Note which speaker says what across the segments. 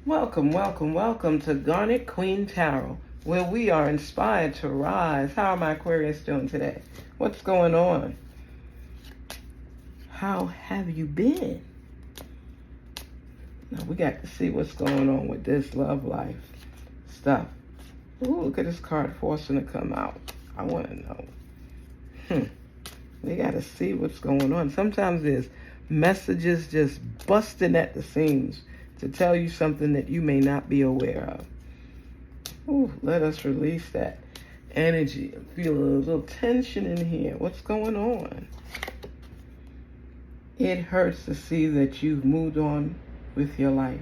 Speaker 1: Welcome, welcome, welcome to Garnetqueentarot, where we are inspired to rise. How are my Aquarius doing today? What's going on? How have you been? Now we got to see what's going on with this love life stuff. Ooh, look at this card forcing to come out. I want to know. We got to see what's going on. Sometimes there's messages just busting at the seams to tell you something that you may not be aware of. Ooh, let us release that energy. I'm feeling a little tension in here. What's going on? It hurts to see that you've moved on with your life.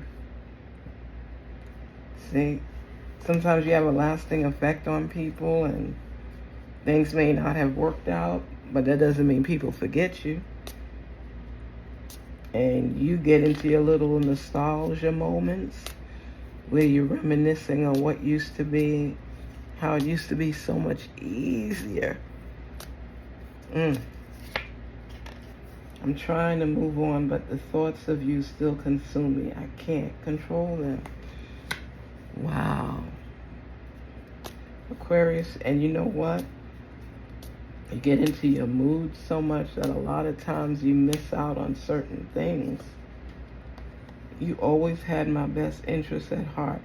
Speaker 1: See, sometimes you have a lasting effect on people and things may not have worked out, but that doesn't mean people forget you. And you get into your little nostalgia moments where you're reminiscing on what used to be, how it used to be so much easier. I'm trying to move on, but the thoughts of you still consume me. I can't control them. Wow. Aquarius, and you know what? You get into your mood so much that a lot of times you miss out on certain things. You always had my best interest at heart.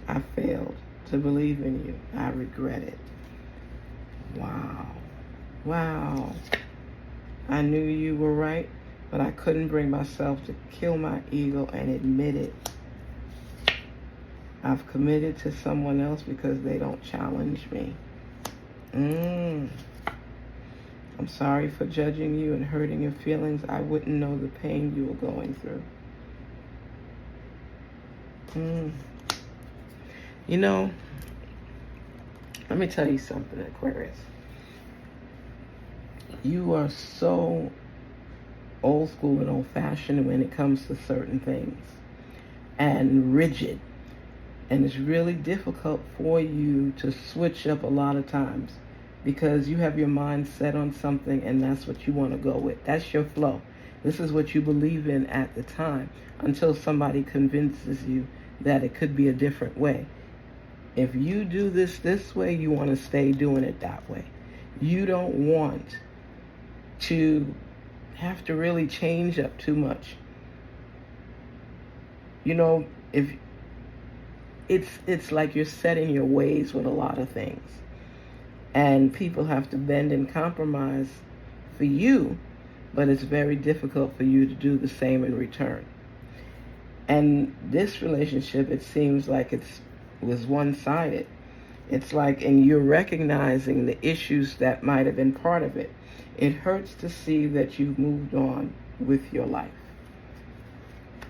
Speaker 1: I failed to believe in you. I regret it. Wow. Wow. I knew you were right, but I couldn't bring myself to kill my ego and admit it. I've committed to someone else because they don't challenge me. I'm sorry for judging you and hurting your feelings. I wouldn't know the pain you were going through. You know, let me tell you something, Aquarius. You are so old school and old-fashioned when it comes to certain things, and rigid. And it's really difficult for you to switch up a lot of times because you have your mind set on something and that's what you want to go with. That's your flow. This is what you believe in at the time until somebody convinces you that it could be a different way. If you do this way, you want to stay doing it that way. You don't want to have to really change up too much. You know, if it's like you're set in your ways with a lot of things. And people have to bend and compromise for you, but it's very difficult for you to do the same in return. And this relationship, it seems like it was one-sided. It's like, and you're recognizing the issues that might have been part of it. It hurts to see that you've moved on with your life.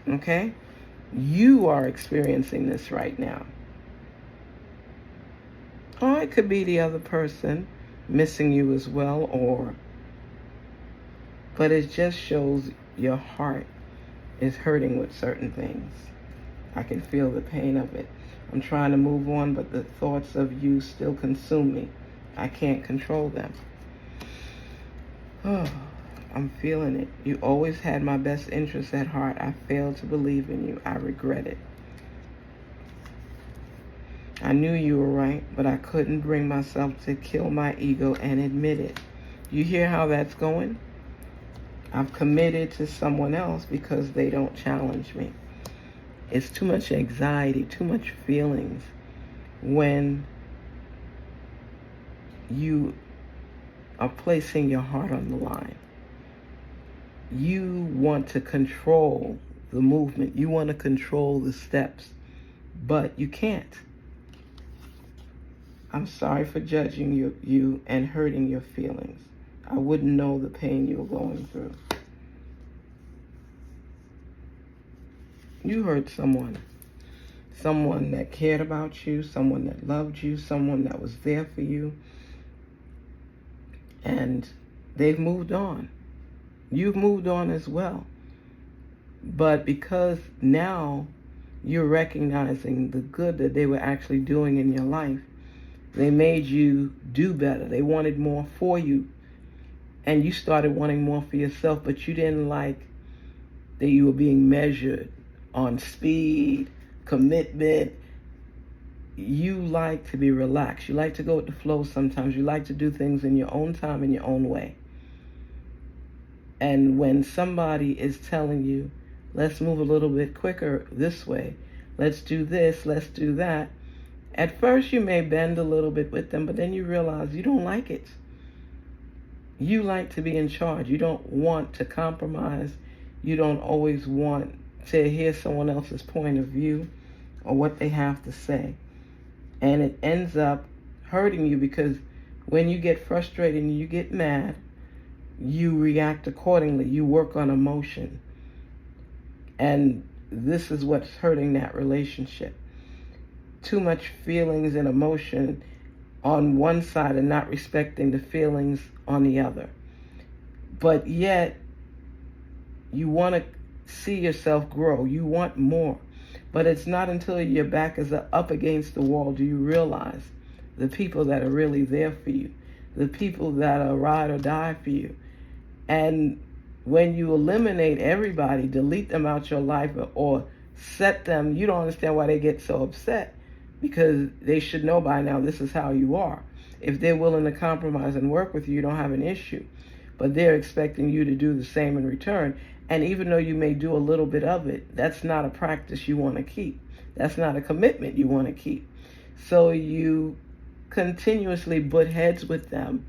Speaker 1: Okay? You are experiencing this right now. Or it could be the other person missing you as well, but it just shows your heart is hurting with certain things. I can feel the pain of it. I'm trying to move on, but the thoughts of you still consume me. I can't control them. Oh, I'm feeling it. You always had my best interests at heart. I failed to believe in you. I regret it. I knew you were right, but I couldn't bring myself to kill my ego and admit it. You hear how that's going? I've committed to someone else because they don't challenge me. It's too much anxiety, too much feelings when you are placing your heart on the line. You want to control the movement. You want to control the steps, but you can't. I'm sorry for judging you and hurting your feelings. I wouldn't know the pain you were going through. You hurt someone that cared about you, someone that loved you, someone that was there for you, and they've moved on. You've moved on as well. But because now you're recognizing the good that they were actually doing in your life, they made you do better. They wanted more for you. And you started wanting more for yourself, but you didn't like that you were being measured on speed, commitment. You like to be relaxed. You like to go with the flow sometimes. You like to do things in your own time, in your own way. And when somebody is telling you, let's move a little bit quicker this way, let's do this, let's do that, at first you may bend a little bit with them, but then you realize you don't like it. You like to be in charge. You don't want to compromise. You don't always want to hear someone else's point of view or what they have to say. And it ends up hurting you, because when you get frustrated and you get mad, you react accordingly. You work on emotion. And this is what's hurting that relationship. Too much feelings and emotion on one side and not respecting the feelings on the other. But yet, you want to see yourself grow. You want more. But it's not until your back is up against the wall do you realize the people that are really there for you, the people that are ride or die for you. And when you eliminate everybody, delete them out your life, or set them, you don't understand why they get so upset, because they should know by now this is how you are. If they're willing to compromise and work with you, you don't have an issue. But they're expecting you to do the same in return. And even though you may do a little bit of it, that's not a practice you want to keep. That's not a commitment you want to keep. So you continuously butt heads with them,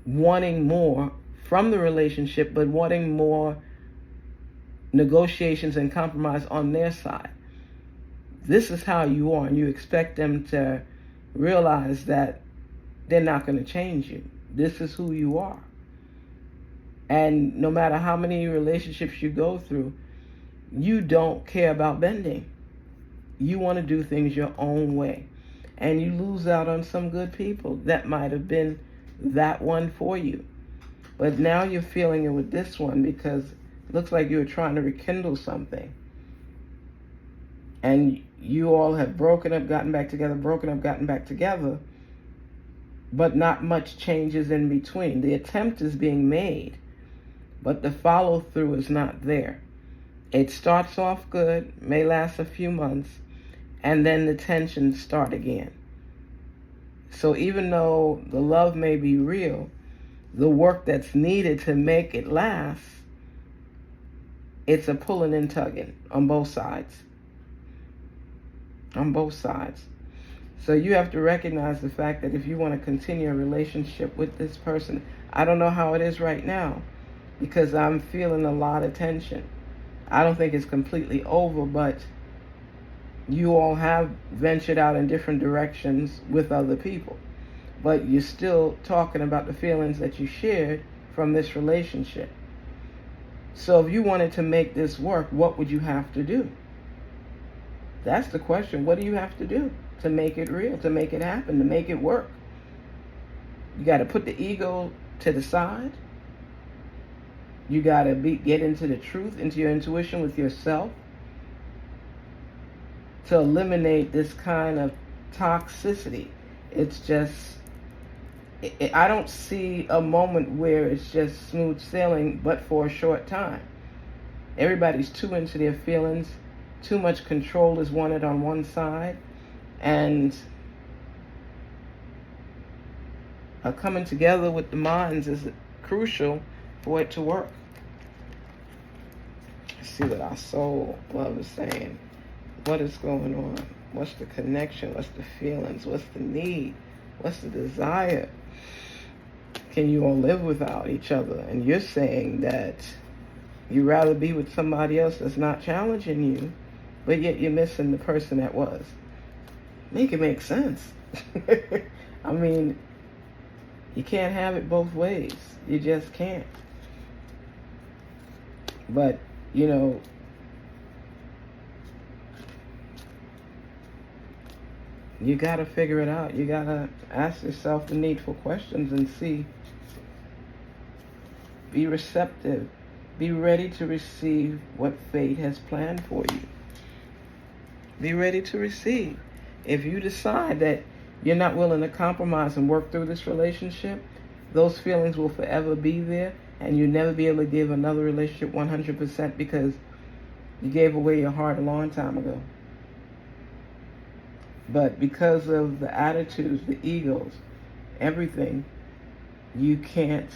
Speaker 1: wanting more from the relationship, but wanting more negotiations and compromise on their side. This is how you are, and you expect them to realize that they're not going to change you. This is who you are. And no matter how many relationships you go through, you don't care about bending. You want to do things your own way. And you lose out on some good people that might have been that one for you. But now you're feeling it with this one, because it looks like you were trying to rekindle something. And you all have broken up, gotten back together, broken up, gotten back together, but not much changes in between. The attempt is being made, but the follow-through is not there. It starts off good, may last a few months, and then the tensions start again. So even though the love may be real, the work that's needed to make it last, it's a pulling and tugging on both sides. On both sides. So you have to recognize the fact that if you want to continue a relationship with this person, I don't know how it is right now, because I'm feeling a lot of tension. I don't think it's completely over, but you all have ventured out in different directions with other people. But you're still talking about the feelings that you shared from this relationship. So if you wanted to make this work, what would you have to do? That's the question. What do you have to do to make it real, to make it happen, to make it work? You got to put the ego to the side. You got to get into the truth, into your intuition with yourself, to eliminate this kind of toxicity. It's just, I don't see a moment where it's just smooth sailing, but for a short time. Everybody's too into their feelings. Too much control is wanted on one side, and coming together with the minds is crucial for it to work. Let's see what our soul love is saying. What is going on? What's the connection? What's the feelings? What's the need? What's the desire? Can you all live without each other? And you're saying that you'd rather be with somebody else that's not challenging you, but yet you're missing the person that was. Make it make sense. I mean, you can't have it both ways. You just can't. But, you know, you got to figure it out. You got to ask yourself the needful questions and see. Be receptive. Be ready to receive what fate has planned for you. Be ready to receive. If you decide that you're not willing to compromise and work through this relationship, those feelings will forever be there, and you'll never be able to give another relationship 100%, because You gave away your heart a long time ago. But because of the attitudes, the egos, everything, you can't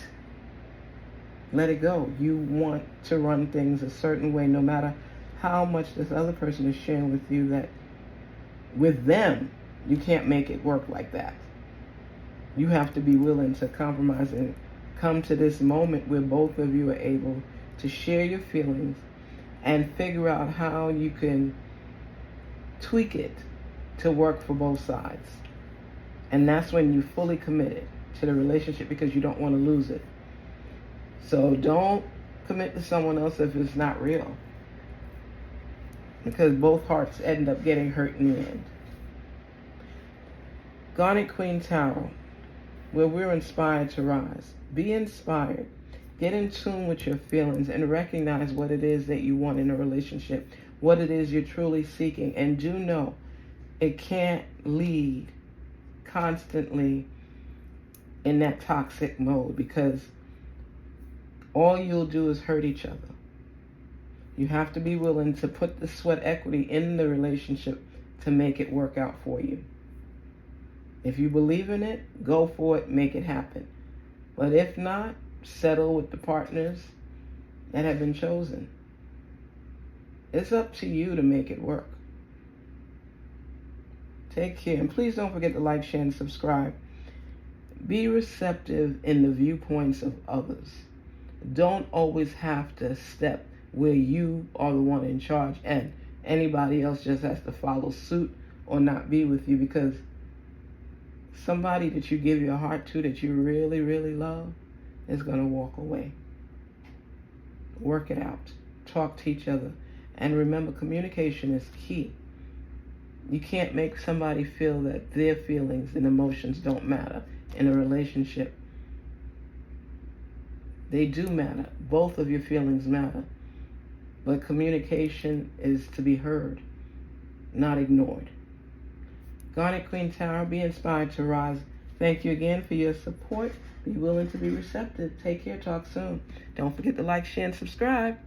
Speaker 1: let it go. You want to run things a certain way, no matter how much this other person is sharing with you, that with them, you can't make it work like that. You have to be willing to compromise and come to this moment where both of you are able to share your feelings and figure out how you can tweak it to work for both sides. And that's when you fully committed to the relationship, because you don't want to lose it. So don't commit to someone else if it's not real, because both hearts end up getting hurt in the end. Garnetqueentarot, where we're inspired to rise. Be inspired. Get in tune with your feelings and recognize what it is that you want in a relationship, what it is you're truly seeking. And do know it can't lead constantly in that toxic mode, because all you'll do is hurt each other. You have to be willing to put the sweat equity in the relationship to make it work out for you. If you believe in it, go for it, make it happen. But if not, settle with the partners that have been chosen. It's up to you to make it work. Take care, and please don't forget to like, share, and subscribe. Be receptive in the viewpoints of others. Don't always have to step where you are the one in charge and anybody else just has to follow suit or not be with you, because somebody that you give your heart to, that you really, really love, is going to walk away. Work it out. Talk to each other. And remember, communication is key. You can't make somebody feel that their feelings and emotions don't matter in a relationship. They do matter. Both of your feelings matter. But communication is to be heard, not ignored. Garnetqueentarot, be inspired to rise. Thank you again for your support. Be willing to be receptive. Take care. Talk soon. Don't forget to like, share, and subscribe.